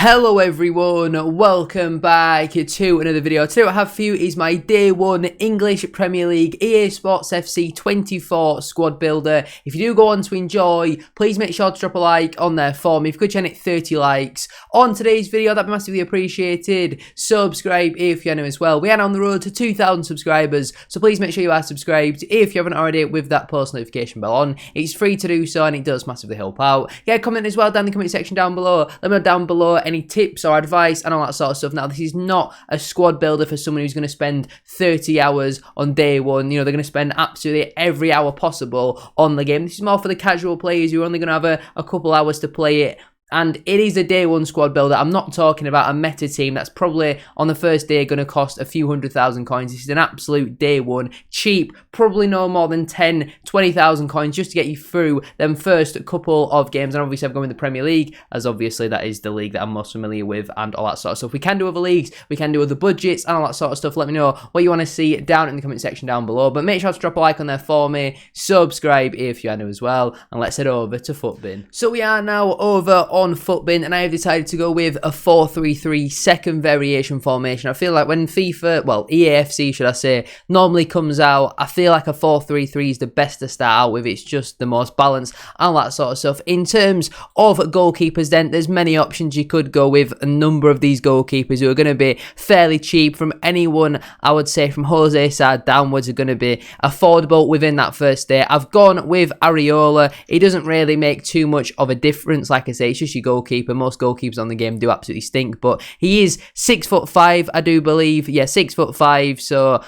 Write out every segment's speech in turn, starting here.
Hello everyone, welcome back to another video. Today what I have for you is my day one English Premier League EA Sports FC 24 squad builder. If you do go on to enjoy, please make sure to drop a like on there for me. If you could channel it 30 likes on today's video, that'd be massively appreciated. Subscribe if you're new as well. We are on the road to 2,000 subscribers, so please make sure you are subscribed if you haven't already with that post notification bell on. It's free to do so and it does massively help out. Yeah, comment as well down in the comment section down below. Let me know down below any tips or advice and all that sort of stuff. Now, this is not a squad builder for someone who's going to spend 30 hours on day one. You know, they're going to spend absolutely every hour possible on the game. This is more for the casual players who are only going to have a couple hours to play it. And it is a day one squad builder. I'm not talking about a meta team that's probably on the first day going to cost a few 100,000 coins. This is an absolute day one, cheap, probably no more than 10, 20,000 coins just to get you through them first couple of games. And obviously I'm going with the Premier League, as obviously that is the league that I'm most familiar with and all that sort of stuff. We can do other leagues, we can do other budgets and all that sort of stuff. Let me know what you want to see down in the comment section down below. But make sure to drop a like on there for me, subscribe if you are new as well, and let's head over to Footbin. So we are now over on Footbin, and I have decided to go with a 4-3-3 second variation formation. I feel like when FIFA, well, EAFC should I say, normally comes out, I feel like a 4-3-3 is the best to start out with. It's just the most balanced and all that sort of stuff. In terms of goalkeepers then, there's many options you could go with. A number of these goalkeepers who are going to be fairly cheap from anyone, I would say from Jose Sa downwards, are going to be affordable within that first day. I've gone with Areola. He doesn't really make too much of a difference. Like I say, it's just your goalkeeper. Most goalkeepers on the game do absolutely stink, but he is 6'5", I do believe. Yeah, 6'5", so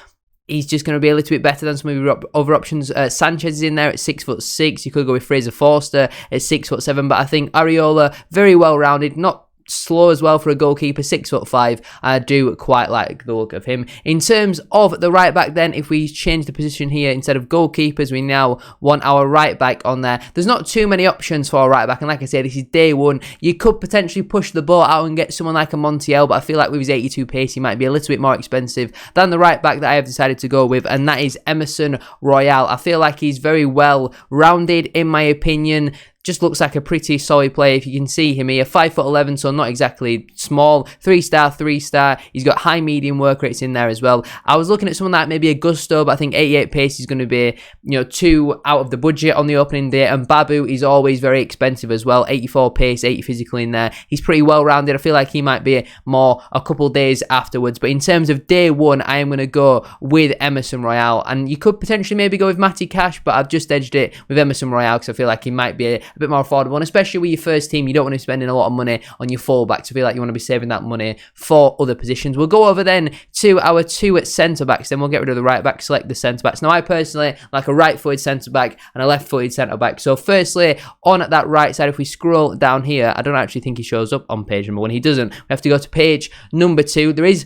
he's just going to be a little bit better than some of your other options. Sanchez is in there at 6'6". You could go with Fraser Forster at 6'7", but I think Areola, very well rounded, not slow as well for a goalkeeper, 6'5". I do quite like the look of him. In terms of the right back then, if we change the position here, instead of goalkeepers, we now want our right back on there. There's not too many options for a right back, and like I said, this is day one. You could potentially push the boat out and get someone like a Montiel, but I feel like with his 82 pace, he might be a little bit more expensive than the right back that I have decided to go with, and that is Emerson Royale. I feel like he's very well rounded in my opinion. Just looks like a pretty solid player. If you can see him here, 5'11", so not exactly small. 3-star. He's got high medium work rates in there as well. I was looking at someone like maybe a Gusto, but I think 88 pace is going to be, you know, too out of the budget on the opening day. And Babu is always very expensive as well. 84 pace, 80 physical in there. He's pretty well rounded. I feel like he might be more a couple days afterwards. But in terms of day one, I am going to go with Emerson Royale. And you could potentially maybe go with Matty Cash, but I've just edged it with Emerson Royale because I feel like he might be a bit more affordable, and especially with your first team, you don't want to be spending a lot of money on your fullbacks. I feel like you want to be saving that money for other positions. We'll go over then to our two at centre-backs, then we'll get rid of the right-back, select the centre-backs. Now, I personally like a right-footed centre-back and a left-footed centre-back. So, firstly, on that right side, if we scroll down here, I don't actually think he shows up on page number 1. He doesn't. We have to go to page number 2. There is,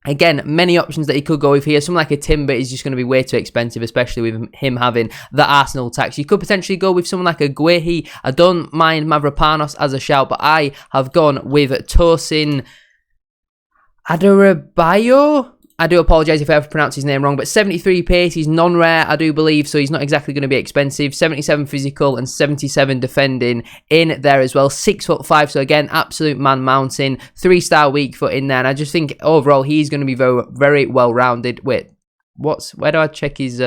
again, many options that he could go with here. Something like a Timber is just going to be way too expensive, especially with him having the Arsenal tax. You could potentially go with someone like a Guehi. I don't mind Mavropanos as a shout, but I have gone with Tosin Adarabioyo. I do apologise if I ever pronounced his name wrong, but 73 pace, he's non-rare, I do believe, so he's not exactly going to be expensive. 77 physical and 77 defending in there as well. 6'5", so again, absolute man mountain. 3-star weak foot in there, and I just think overall he's going to be very, very well rounded. Wait, where do I check his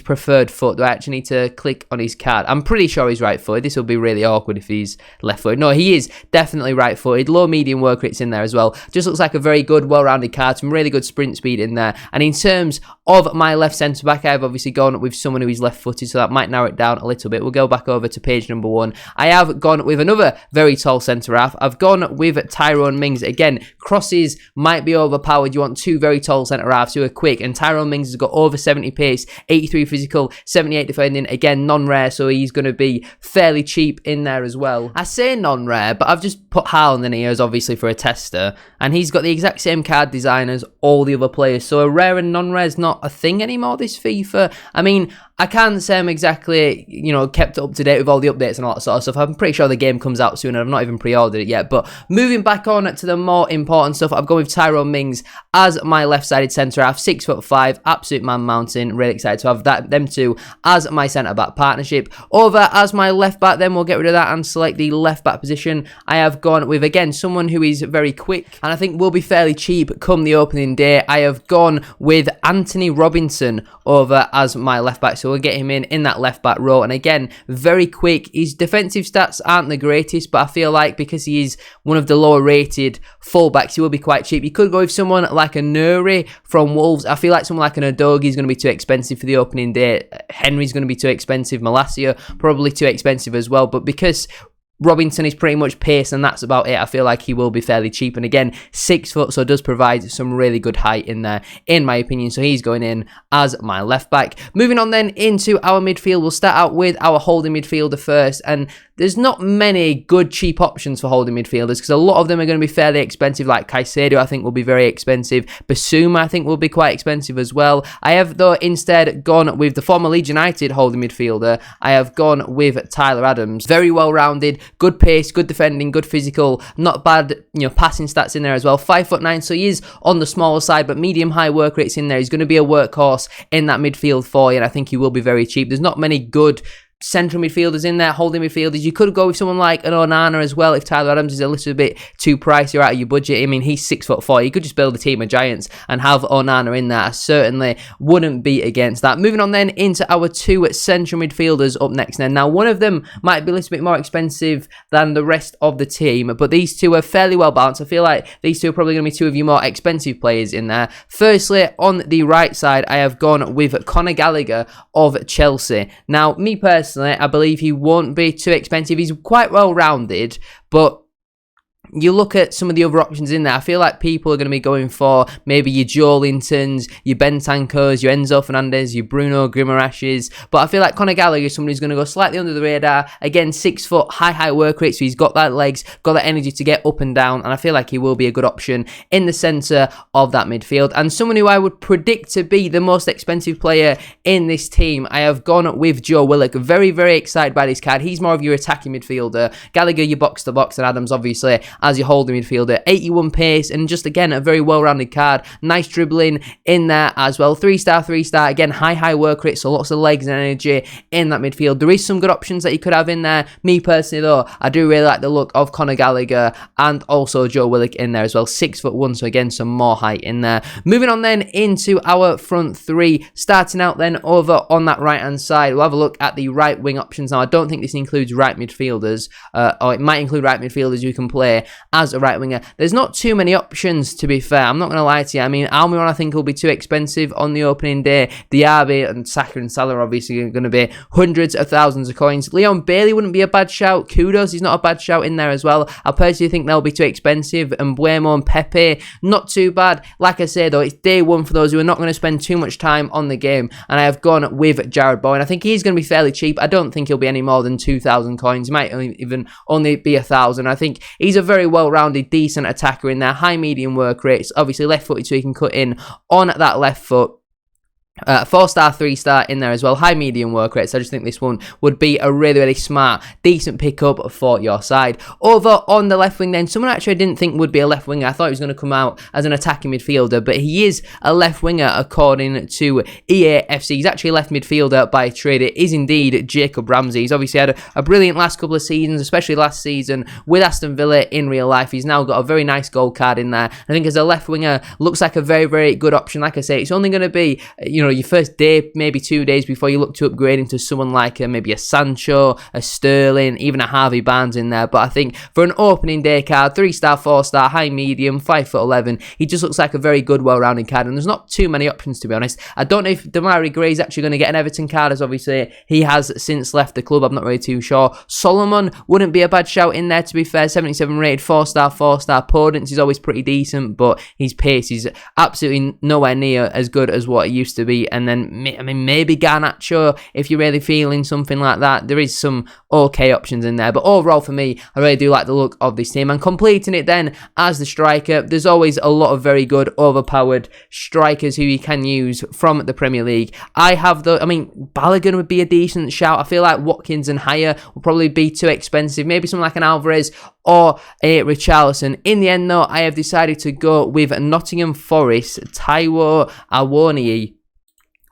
preferred foot? Do I actually need to click on his card? I'm pretty sure he's right-footed. This will be really awkward if he's left-footed. No, he is definitely right-footed. Low medium work rates in there as well. Just looks like a very good, well-rounded card. Some really good sprint speed in there. And in terms of my left centre-back, I've obviously gone with someone who is left-footed, so that might narrow it down a little bit. We'll go back over to page number 1. I have gone with another very tall centre-half. I've gone with Tyrone Mings. Again, crosses might be overpowered. You want two very tall centre-halves who are quick, and Tyrone Mings has got over 70 pace, 83 physical, 78 defending. Again, non-rare, so he's going to be fairly cheap in there as well. I say non-rare, but I've just put Haaland in here as obviously for a tester, and he's got the exact same card design as all the other players, so a rare and non-rare is not a thing anymore this FIFA. I mean, I can't say I'm exactly, kept up to date with all the updates and all that sort of stuff. I'm pretty sure the game comes out soon and I've not even pre-ordered it yet. But moving back on to the more important stuff, I've gone with Tyrone Mings as my left-sided centre-half, 6'5", absolute man mountain. Really excited to have them two as my centre-back partnership. Over as my left-back, then we'll get rid of that and select the left-back position. I have gone with, again, someone who is very quick and I think will be fairly cheap come the opening day. I have gone with Anthony Robinson over as my left-back. So we'll get him in that left-back role. And again, very quick. His defensive stats aren't the greatest, but I feel like because he is one of the lower-rated full-backs, he will be quite cheap. You could go with someone like a Nuri from Wolves. I feel like someone like an Udogie is going to be too expensive for the opening day. Henry's going to be too expensive. Malacia, probably too expensive as well. But because Robinson is pretty much pace and that's about it, I feel like he will be fairly cheap. And again, 6 foot, so does provide some really good height in there, in my opinion. So he's going in as my left back. Moving on then into our midfield, we'll start out with our holding midfielder first. And there's not many good cheap options for holding midfielders because a lot of them are going to be fairly expensive. Like Caicedo, I think will be very expensive. Basuma, I think will be quite expensive as well. I have though instead gone with the former Leeds United holding midfielder. I have gone with Tyler Adams. Very well rounded, good pace, good defending, good physical, not bad, passing stats in there as well. 5'9", so he is on the smaller side, but medium high work rates in there. He's going to be a workhorse in that midfield for you, and I think he will be very cheap. There's not many good central midfielders in there, holding midfielders. You could go with someone like an Onana as well if Tyler Adams is a little bit too pricey or out of your budget. I mean, he's 6'4". You could just build a team of giants and have Onana in there. I certainly wouldn't be against that. Moving on then into our 2 central midfielders up next then. Now, one of them might be a little bit more expensive than the rest of the team, but these two are fairly well balanced. I feel like these two are probably going to be 2 of your more expensive players in there. Firstly, on the right side, I have gone with Conor Gallagher of Chelsea. Now, me personally, I believe he won't be too expensive. He's quite well rounded, but you look at some of the other options in there, I feel like people are going to be going for maybe your Joe Lintons, your Bentancurs, your Enzo Fernandez, your Bruno Guimarães, but I feel like Conor Gallagher is somebody who's going to go slightly under the radar. Again, 6 foot, high work rate, so he's got that legs, got that energy to get up and down, and I feel like he will be a good option in the centre of that midfield. And someone who I would predict to be the most expensive player in this team, I have gone with Joe Willock. Very, very excited by this card. He's more of your attacking midfielder. Gallagher, your box-to-box, and Adams, obviously, as your holding midfielder. 81 pace, and just again a very well-rounded card. Nice dribbling in there as well. 3-star. Again, high work rate, so lots of legs and energy in that midfield. There is some good options that you could have in there. Me personally though, I do really like the look of Conor Gallagher and also Joe Willock in there as well. 6'1", so again some more height in there. Moving on then into our front 3. Starting out then over on that right hand side, we'll have a look at the right wing options. Now I don't think this includes right midfielders, or it might include right midfielders you can play as a right winger. There's not too many options, to be fair. I'm not going to lie to you. I mean, Almiron I think will be too expensive on the opening day. Diaby and Saka and Salah are obviously going to be hundreds of thousands of coins. Leon Bailey wouldn't be a bad shout. Kudos, he's not a bad shout in there as well. I personally think they'll be too expensive. And Buemo and Pepe, not too bad. Like I say though, it's day one for those who are not going to spend too much time on the game. And I have gone with Jared Bowen. I think he's going to be fairly cheap. I don't think he'll be any more than 2,000 coins. He might even only be 1,000. I think he's a very well-rounded, decent attacker in there. High medium work rates. Obviously left-footed, so he can cut in on that left foot. 4-star, 3-star in there as well. High medium work rates. I just think this one would be a really smart, decent pickup for your side. Over on the left wing then, someone actually I didn't think would be a left winger. I thought he was going to come out as an attacking midfielder, but he is a left winger according to EAFC. He's actually a left midfielder by trade. It is indeed Jacob Ramsey. He's obviously had a brilliant last couple of seasons, especially last season with Aston Villa in real life. He's now got a very nice gold card in there. I think as a left winger, looks like a very good option. Like I say, it's only going to be, your first day, maybe 2 days before you look to upgrade into someone like maybe a Sancho, a Sterling, even a Harvey Barnes in there. But I think for an opening day card, 3-star, 4-star, high medium, 5'11", he just looks like a very good, well-rounded card. And there's not too many options, to be honest. I don't know if Damari Gray is actually going to get an Everton card, as obviously he has since left the club. I'm not really too sure. Solomon wouldn't be a bad shout in there, to be fair. 77 rated, 4-star, 4-star. Podence is always pretty decent, but his pace is absolutely nowhere near as good as what it used to be Kirby, and then, I mean, maybe Garnacho if you're really feeling something like that. There is some okay options in there, but overall for me, I really do like the look of this team. And completing it then as the striker, there's always a lot of very good overpowered strikers who you can use from the Premier League. I mean, Balogun would be a decent shout. I feel like Watkins and higher will probably be too expensive. Maybe someone like an Alvarez or a Richarlison. In the end though, I have decided to go with Nottingham Forest, Taiwo Awoniyi.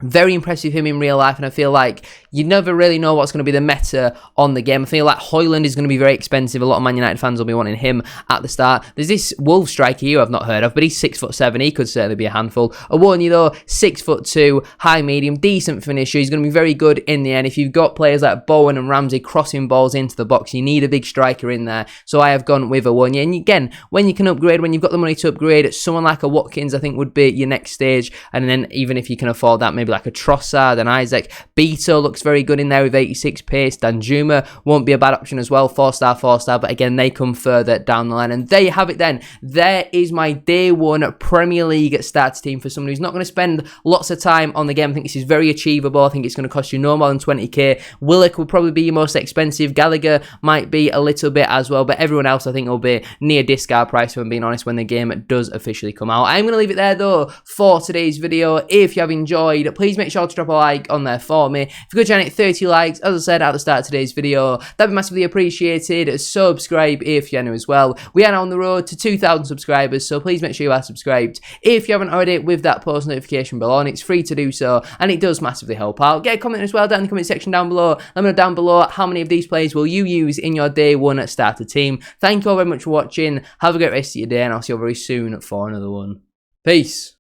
Very impressive him in real life, and I feel like you never really know what's going to be the meta on the game. I feel like Højlund is going to be very expensive. A lot of Man United fans will be wanting him at the start. There's this Wolves striker here I've not heard of, but he's 6'7". He could certainly be a handful. Awoniyi though, 6'2", high medium, decent finisher. He's going to be very good in the end. If you've got players like Bowen and Ramsey crossing balls into the box, you need a big striker in there. So I have gone with Awoniyi. And again, when you can upgrade, when you've got the money to upgrade, someone like a Watkins I think would be your next stage. And then even if you can afford that, maybe like a Trossard and Isaac. Beto looks very good in there with 86 pace. Danjuma won't be a bad option as well. 4-star, 4-star, but again, they come further down the line. And there you have it then. There is my day one Premier League starter team for someone who's not going to spend lots of time on the game. I think this is very achievable. I think it's going to cost you no more than 20k. Willock will probably be your most expensive. Gallagher might be a little bit as well, but everyone else I think will be near discard price, if I'm being honest, when the game does officially come out. I'm going to leave it there though for today's video. If you have enjoyed, please make sure to drop a like on there for me. If you could try and hit 30 likes, as I said at the start of today's video, that'd be massively appreciated. Subscribe if you're new as well. We are now on the road to 2,000 subscribers, so please make sure you are subscribed if you haven't already, with that post notification bell on. It's free to do so, and it does massively help out. Get a comment as well down in the comment section down below. Let me know down below how many of these players will you use in your day one starter team. Thank you all very much for watching. Have a great rest of your day, and I'll see you very soon for another one. Peace.